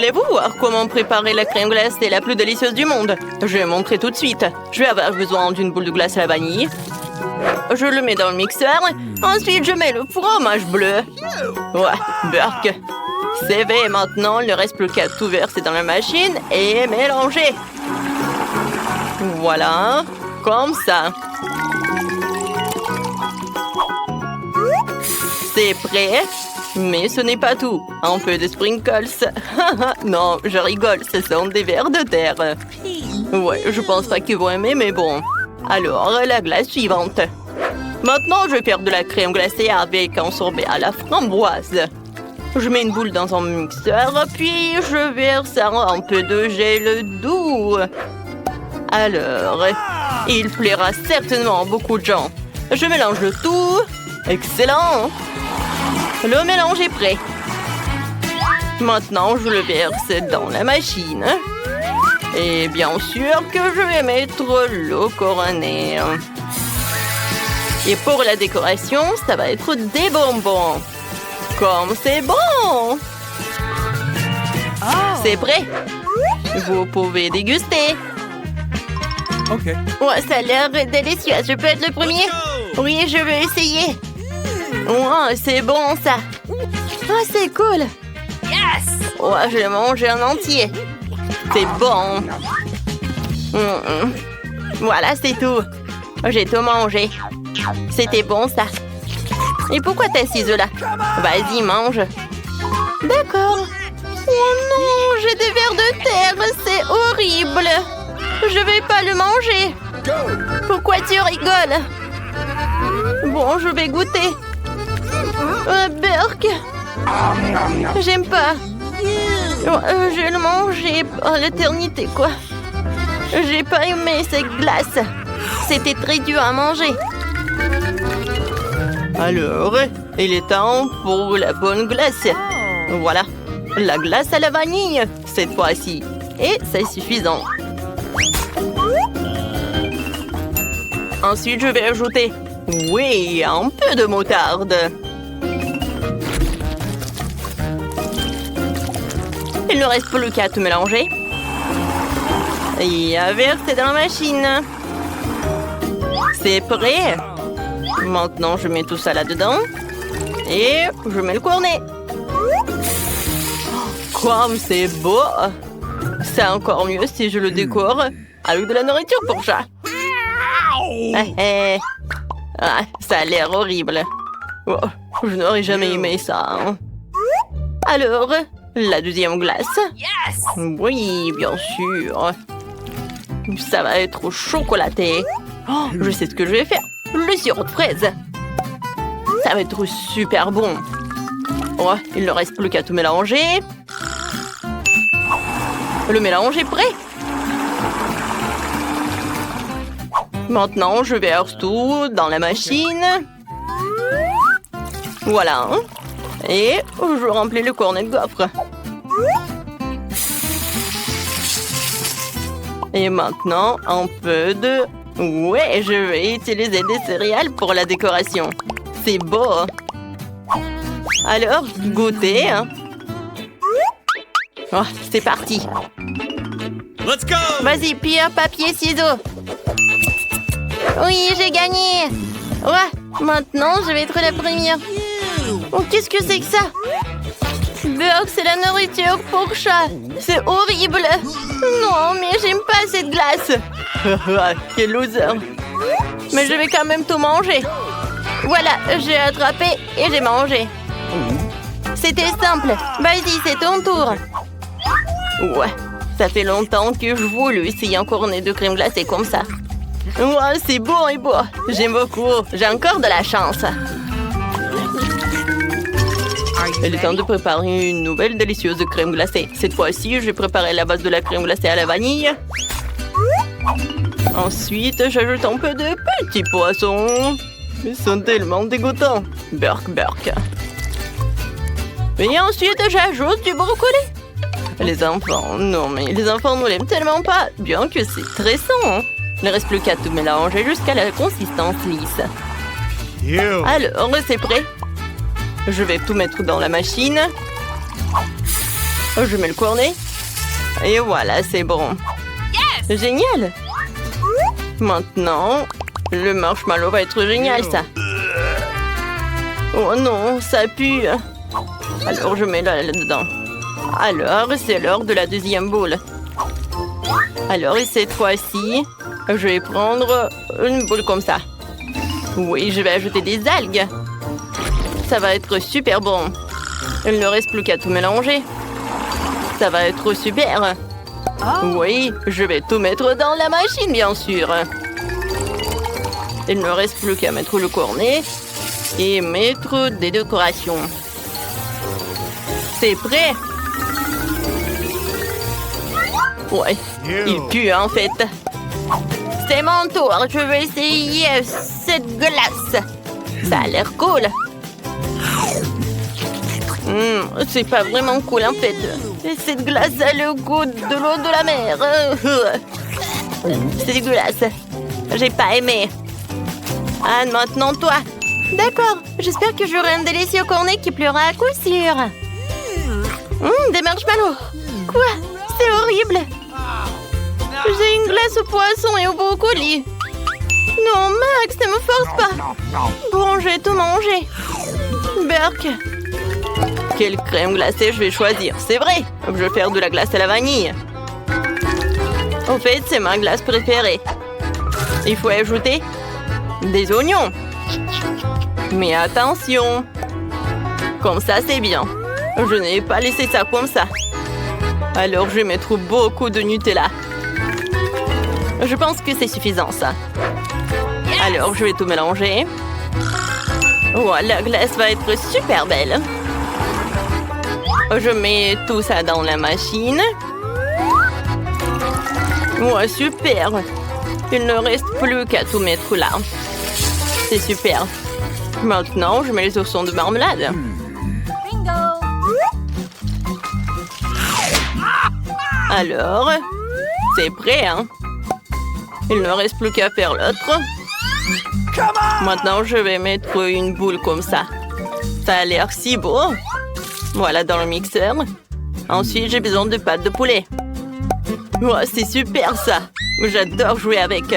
Voulez-vous voir comment préparer la crème glacée la plus délicieuse du monde? Je vais montrer tout de suite. Je vais avoir besoin d'une boule de glace à la vanille. Je le mets dans le mixeur. Ensuite, je mets le fromage bleu. Ouais, Burk. C'est fait. Maintenant, il ne reste plus qu'à tout verser dans la machine et mélanger. Voilà, comme ça. C'est prêt. Mais ce n'est pas tout. Un peu de sprinkles. Non, je rigole, ce sont des vers de terre. Ouais, je pense pas qu'ils vont aimer, mais bon. Alors, la glace suivante. Maintenant, je vais faire de la crème glacée avec un sorbet à la framboise. Je mets une boule dans un mixeur, puis je verse un peu de gel doux. Alors, il plaira certainement à beaucoup de gens. Je mélange le tout. Excellent! Le mélange est prêt. Maintenant, je le verse dans la machine. Et bien sûr que je vais mettre l'eau couronnée. Et pour la décoration, ça va être des bonbons. Comme c'est bon! C'est prêt. Vous pouvez déguster. OK. Ouais, ça a l'air délicieux. Je peux être le premier? Oui, je veux essayer. Ouais, c'est bon, ça. Ah, c'est cool. Yes! Ouais, je vais manger en entier. C'est bon. Voilà, c'est tout. J'ai tout mangé. C'était bon, ça. Et pourquoi t'es assise là? Vas-y, mange. D'accord. Oh non, j'ai des vers de terre. C'est horrible. Je vais pas le manger. Pourquoi tu rigoles? Bon, je vais goûter. Burk. J'aime pas. Je vais le manger à l'éternité, quoi. J'ai pas aimé cette glace. C'était très dur à manger. Alors, il est temps pour la bonne glace. Voilà, la glace à la vanille, cette fois-ci. Et c'est suffisant. Ensuite, je vais ajouter, oui, un peu de moutarde. Il ne reste plus qu'à tout mélanger. Et à verser dans la machine. C'est prêt. Maintenant, je mets tout ça là-dedans. Et je mets le cornet. Comme c'est beau! C'est encore mieux si je le décore avec de la nourriture pour chat. Ah, ça a l'air horrible. Oh, je n'aurais jamais aimé ça. Hein. Alors, la deuxième glace. Yes! Oui, bien sûr. Ça va être chocolaté. Oh, je sais ce que je vais faire. Le sirop de fraise. Ça va être super bon. Oh, il ne reste plus qu'à tout mélanger. Le mélange est prêt. Maintenant, je verse tout dans la machine. Voilà. Et je remplis le cornet de gaufre. Et maintenant, un peu de... Ouais, je vais utiliser des céréales pour la décoration. C'est beau. Alors, goûtez. Hein. Oh, c'est parti. Let's go! Vas-y, pierre, papier, ciseaux. Oui, j'ai gagné. Ouais, maintenant, je vais être la première. Oh, qu'est-ce que c'est que ça? Burk, c'est la nourriture pour chat. C'est horrible. Non, mais j'aime pas cette glace. Quel loser. Mais je vais quand même tout manger. Voilà, j'ai attrapé et j'ai mangé. C'était simple. Vas-y, c'est ton tour. Ouais, ça fait longtemps que je voulais essayer un cornet de crème glacée comme ça. Ouais, c'est beau et beau. J'aime beaucoup. J'ai encore de la chance. Il est temps de préparer une nouvelle délicieuse crème glacée. Cette fois-ci, je vais préparer la base de la crème glacée à la vanille. Ensuite, j'ajoute un peu de petits poissons. Ils sont tellement dégoûtants. Burk, Burk. Et ensuite, j'ajoute du brocoli. Les enfants, non mais les enfants ne l'aiment tellement pas, bien que c'est très sain. Il ne reste plus qu'à tout mélanger jusqu'à la consistance lisse. Alors, c'est prêt. Je vais tout mettre dans la machine. Je mets le cornet. Et voilà, c'est bon. Génial. Maintenant, le marshmallow va être génial, ça. Oh non, ça pue. Alors, je mets là-dedans. Alors, c'est l'heure de la deuxième boule. Alors, et cette fois-ci, je vais prendre une boule comme ça. Oui, je vais ajouter des algues. Ça va être super bon. Il ne reste plus qu'à tout mélanger. Ça va être super. Oui, je vais tout mettre dans la machine, bien sûr. Il ne reste plus qu'à mettre le cornet et mettre des décorations. C'est prêt. Ouais, il pue en fait. C'est mon tour, je vais essayer cette glace. Ça a l'air cool. C'est pas vraiment cool en fait. Cette glace a le goût de l'eau de la mer. C'est dégueulasse. J'ai pas aimé. Anne, maintenant toi. D'accord, j'espère que j'aurai un délicieux cornet qui pleura à coup sûr. Des marshmallows. Quoi? C'est horrible. J'ai une glace au poisson et au brocoli. Non, Max, ne me force pas. Bon, je vais tout manger. Burk. Quelle crème glacée je vais choisir? C'est vrai, je vais faire de la glace à la vanille. Au fait, c'est ma glace préférée. Il faut ajouter des oignons. Mais attention. Comme ça, c'est bien. Je n'ai pas laissé ça comme ça. Alors, je vais mettre beaucoup de Nutella. Je pense que c'est suffisant, ça. Alors, je vais tout mélanger. Oh, la glace va être super belle. Je mets tout ça dans la machine. Ouais, super. Il ne reste plus qu'à tout mettre là. C'est super. Maintenant, je mets les oursons de marmelade. Alors, c'est prêt, hein? Il ne reste plus qu'à faire l'autre. Maintenant, je vais mettre une boule comme ça. Ça a l'air si beau. Voilà, dans le mixeur. Ensuite, j'ai besoin de pâte de poulet. Oh, c'est super, ça. J'adore jouer avec.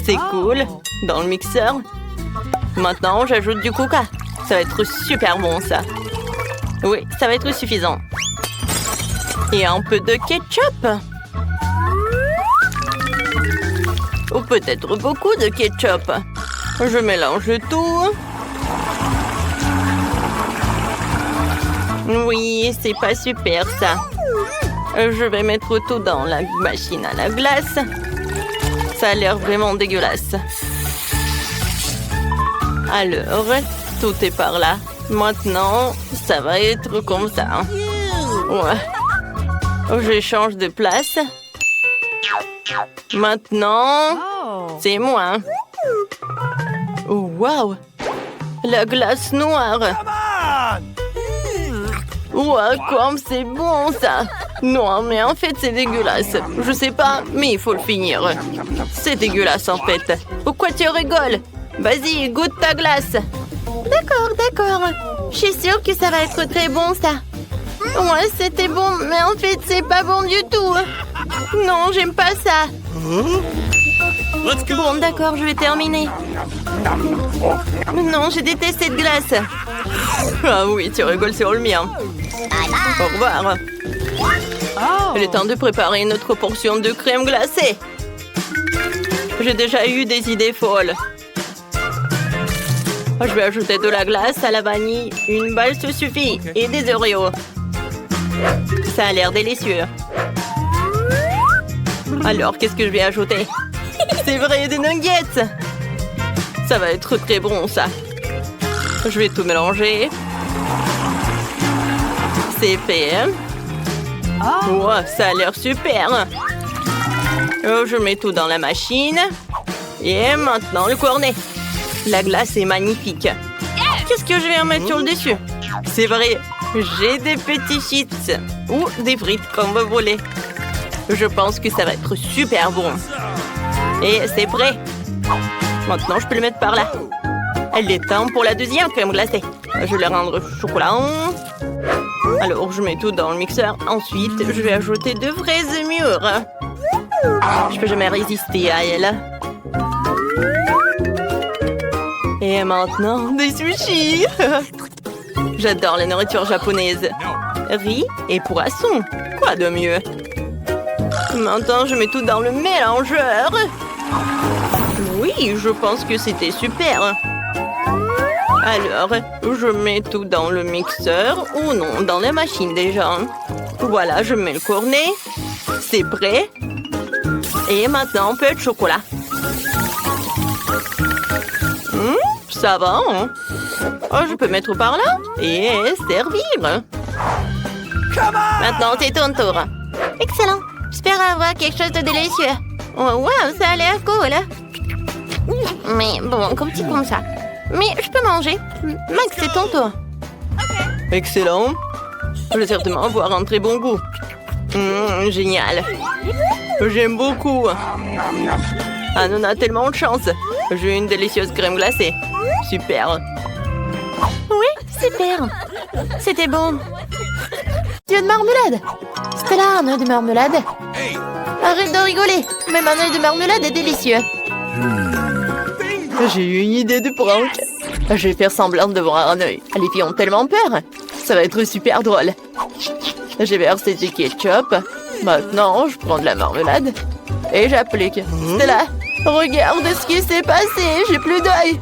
C'est cool. Dans le mixeur. Maintenant, j'ajoute du coca. Ça va être super bon, ça. Oui, ça va être suffisant. Et un peu de ketchup. Ou peut-être beaucoup de ketchup. Je mélange tout. Oui, c'est pas super, ça. Je vais mettre tout dans la machine à la glace. Ça a l'air vraiment dégueulasse. Alors, tout est par là. Maintenant, ça va être comme ça. Ouais. Je change de place. Maintenant, c'est moi. Oh, wow! La glace noire. Wow, comme c'est bon, ça! Non, mais en fait, c'est dégueulasse. Je sais pas, mais il faut le finir. C'est dégueulasse, en fait. Pourquoi tu rigoles? Vas-y, goûte ta glace. D'accord, d'accord. Je suis sûre que ça va être très bon, ça. Ouais, c'était bon, mais en fait, c'est pas bon du tout. Non, j'aime pas ça. Bon, d'accord, je vais terminer. Non, je déteste cette glace. Ah oui, tu rigoles sur le mien. Au revoir. Il est temps de préparer une autre portion de crème glacée. J'ai déjà eu des idées folles. Je vais ajouter de la glace à la vanille. Une balle se suffit. Et des Oreos. Ça a l'air délicieux. Alors, qu'est-ce que je vais ajouter? C'est vrai, des nuggets. Ça va être très bon, ça. Je vais tout mélanger. C'est fait. Oh, ça a l'air super. Je mets tout dans la machine. Et maintenant, le cornet. La glace est magnifique. Qu'est-ce que je vais en mettre sur le dessus? C'est vrai, j'ai des petits chips. Ou des frites, comme vous voulez. Je pense que ça va être super bon. Et c'est prêt. Maintenant, je peux le mettre par là. Il est temps pour la deuxième crème glacée. Je vais le rendre chocolat. Alors, je mets tout dans le mixeur. Ensuite, je vais ajouter de fraises mûres. Je peux jamais résister à elle. Et maintenant, des sushis. J'adore la nourriture japonaise. Riz et poisson. Quoi de mieux? Maintenant, je mets tout dans le mélangeur. Oui, je pense que c'était super. Alors, je mets tout dans le mixeur ou non, dans la machine déjà. Voilà, je mets le cornet. C'est prêt. Et maintenant, un peu de chocolat. Ça va, hein? Oh, je peux mettre par là et servir. Maintenant, c'est ton tour. Excellent. J'espère avoir quelque chose de délicieux. Oh, wow, ça a l'air cool. Mais bon, comme petit comme ça. Mais je peux manger. Max, c'est ton tour. Excellent. Je vais certainement avoir un très bon goût. Génial. J'aime beaucoup. Ah, on a tellement de chance. J'ai une délicieuse crème glacée. Super. Oui, super. C'était bon. Dieu de marmelade. C'était là un œuf de marmelade. Arrête de rigoler. Même un œuf de marmelade est délicieux. J'ai eu une idée de prank. Je vais faire semblant de voir un œil. Les filles ont tellement peur. Ça va être super drôle. J'ai versé du ketchup. Maintenant, je prends de la marmelade. Et j'applique. C'est là. Regarde ce qui s'est passé. J'ai plus d'œil.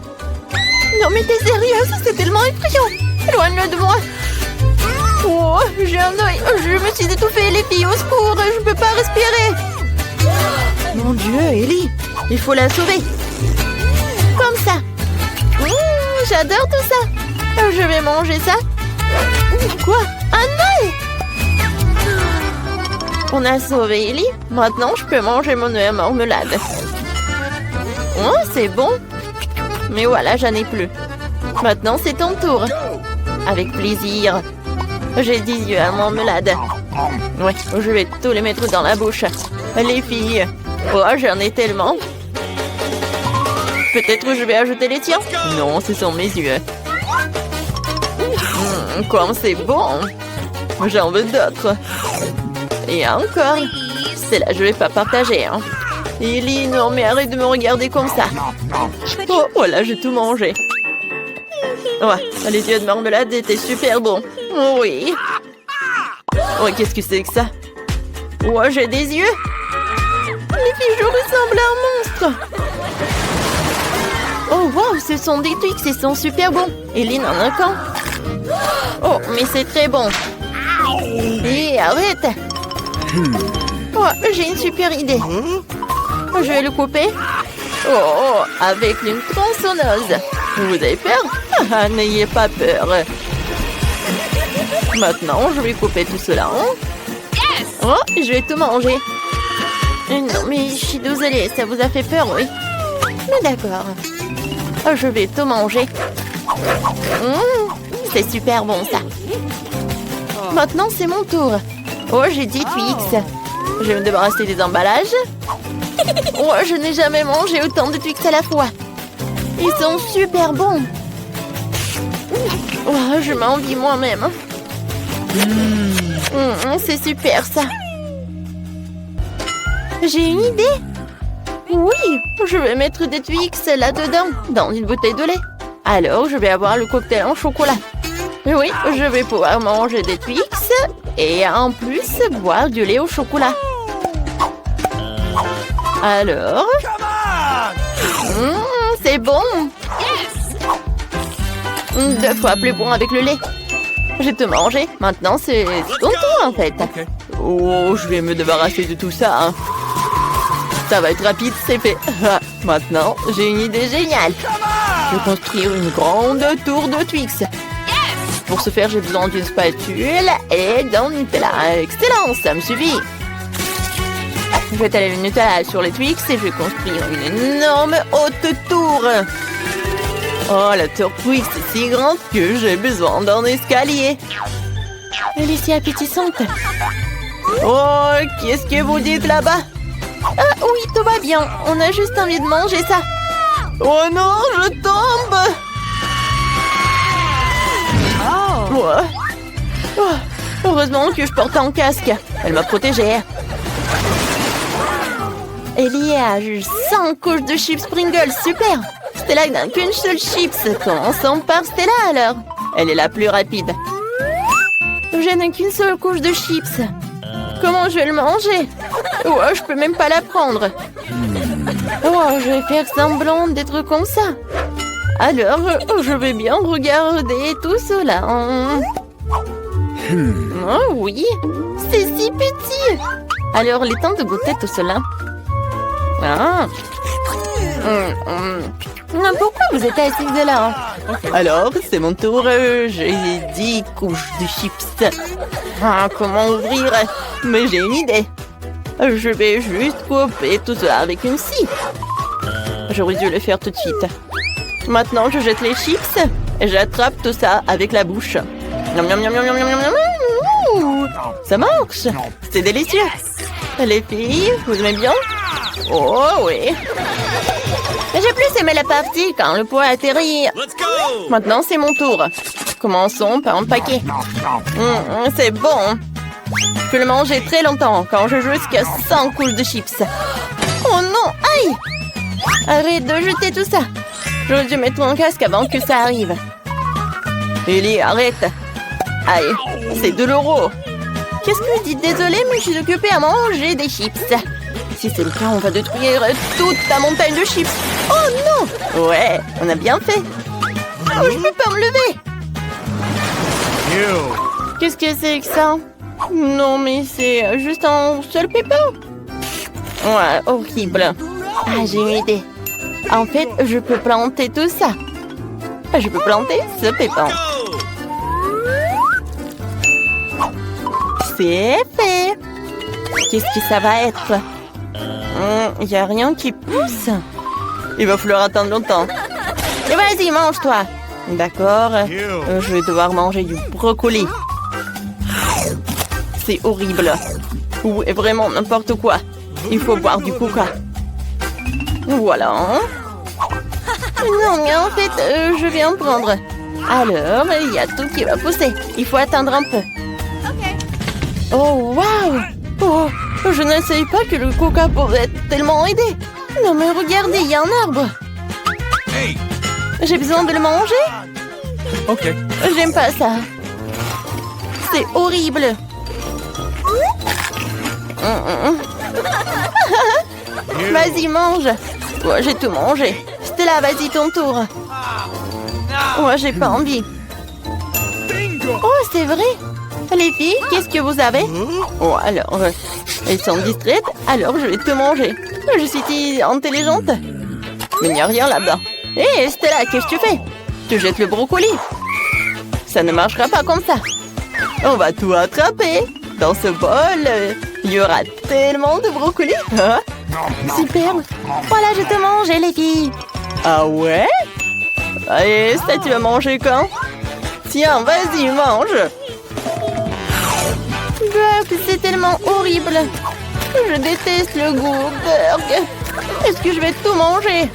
Non mais t'es sérieuse? C'est tellement effrayant. Éloigne-le de moi. Oh, j'ai un œil. Je me suis étouffée. Les filles, au secours. Je peux pas respirer. Mon Dieu, Ellie. Il faut la sauver. Comme ça. J'adore tout ça. Je vais manger ça. Quoi? Un œil? On a sauvé Ellie. Maintenant, je peux manger mon œuf à marmelade. Oh, c'est bon. Mais voilà, j'en ai plus. Maintenant, c'est ton tour. Avec plaisir. J'ai 10 yeux à marmelade. Ouais, je vais tous les mettre dans la bouche. Les filles. Oh, j'en ai tellement. Peut-être je vais ajouter les tiens? Non, ce sont mes yeux. Comme c'est bon. J'en veux d'autres. Et encore. C'est là, je vais pas partager. Hein. Ellie, non, mais arrête de me regarder comme ça. Oh, voilà, j'ai tout mangé. Ouais, les yeux de marmelade étaient super bons. Oui. Oh, qu'est-ce que c'est que ça? Oh, j'ai des yeux. Les filles, je ressemble à un monstre. Oh, wow, ce sont des Twix, ils sont super bons. Ellie en a qu'un. Oh, mais c'est très bon. Et arrête. Oh, j'ai une super idée. Je vais le couper. Oh, avec une tronçonneuse. Vous avez peur? Ah, n'ayez pas peur. Maintenant, je vais couper tout cela. Oh, je vais tout manger. Non, mais je suis désolée, ça vous a fait peur, oui? Mais d'accord. Je vais tout manger. C'est super bon, ça. Maintenant, c'est mon tour. Oh, j'ai 10 Twix. Je vais me débarrasser des emballages. Oh, je n'ai jamais mangé autant de Twix à la fois. Ils sont super bons. Oh, je m'envie moi-même. C'est super, ça. J'ai une idée. Oui, je vais mettre des Twix là-dedans, dans une bouteille de lait. Alors, je vais avoir le cocktail en chocolat. Oui, je vais pouvoir manger des Twix et en plus boire du lait au chocolat. Alors... c'est bon. 2 fois plus bon avec le lait. J'ai tout mangé. Maintenant, c'est ton tour, en fait. Oh, je vais me débarrasser de tout ça. Hein. Ça va être rapide, c'est fait. Maintenant, j'ai une idée géniale. Je vais construire une grande tour de Twix. Pour ce faire, j'ai besoin d'une spatule et d'un Nutella. Excellent, ça me suffit. Je vais étaler le Nutella sur les Twix et je vais construire une énorme haute tour. Oh, la tour Twix est si grande que j'ai besoin d'un escalier. Elle est si appétissante. Oh, qu'est-ce que vous dites là-bas? Ah oui, tout va bien. On a juste envie de manger ça. Oh non, je tombe. Oh. Heureusement que je porte un casque. Elle m'a protégée. Il y a 5 couches de chips Pringles. Super. Stella n'a qu'une seule chips. Commençons par Stella alors. Elle est la plus rapide. Je n'ai qu'une seule couche de chips. Comment je vais le manger? Oh, je peux même pas la prendre. Oh, je vais faire semblant d'être comme ça. Alors, je vais bien regarder tout cela. Oh oui, c'est si petit. Alors, il est temps de goûter tout cela. Ah. Pourquoi vous êtes assise là? Alors, c'est mon tour. J'ai 10 couches de chips. Ah, comment ouvrir? Mais j'ai une idée. Je vais juste couper tout cela avec une scie. J'aurais dû le faire tout de suite. Maintenant, je jette les chips et j'attrape tout ça avec la bouche. Miam, miam, miam, miam, miam, miam, miam. Ouh, ça marche. C'est délicieux. Les filles, vous aimez bien? Oh oui. J'ai plus aimé la partie quand le poids atterrit. Let's go! Maintenant, c'est mon tour. Commençons par empaquer. C'est bon. Je peux le manger très longtemps quand je joue jusqu'à 100 couches de chips. Oh non, aïe! Arrête de jeter tout ça. J'aurais dû mettre mon casque avant que ça arrive. Ellie, arrête. Aïe, c'est de l'euro. Qu'est-ce que vous dites? Désolée, mais je suis occupée à manger des chips. Si c'est le cas, on va détruire toute la montagne de chips. Oh non! Ouais, on a bien fait. Oh, je peux pas me lever. Qu'est-ce que c'est que ça? Non, mais c'est juste un seul pépin. Ouais, horrible. Ah, j'ai une idée. En fait, je peux planter tout ça. Je peux planter ce pépin. C'est fait. Qu'est-ce que ça va être? Il n'y a rien qui pousse. Il va falloir attendre longtemps. Et vas-y, mange-toi. D'accord. Je vais devoir manger du brocoli. C'est horrible. Ou vraiment n'importe quoi. Il faut boire du coca. Voilà. Non, mais en fait, je vais en prendre. Alors, il y a tout qui va pousser. Il faut attendre un peu. Oh, waouh! Oh, je ne savais pas que le coca pouvait tellement aider. Non, mais regardez, il y a un arbre. Hey! J'ai besoin de le manger? Ok. J'aime pas ça. C'est horrible. Vas-y, mange. Ouais, j'ai tout mangé. Stella, vas-y, ton tour. Ouais, j'ai pas envie. Oh, c'est vrai. Les filles, qu'est-ce que vous avez? Oh, alors, elles sont distraites, alors je vais tout manger. Je suis si intelligente. Mais il n'y a rien là-bas. Hé, Stella, qu'est-ce que tu fais? Tu jettes le brocoli. Ça ne marchera pas comme ça. On va tout attraper. Dans ce bol, il y aura tellement de brocoli. Hein? Super. Voilà, je te mange, les filles. Ah ouais? Allez, ça, tu vas manger quand? Tiens, vas-y, mange. C'est tellement horrible. Je déteste le goût. Est-ce que je vais tout manger?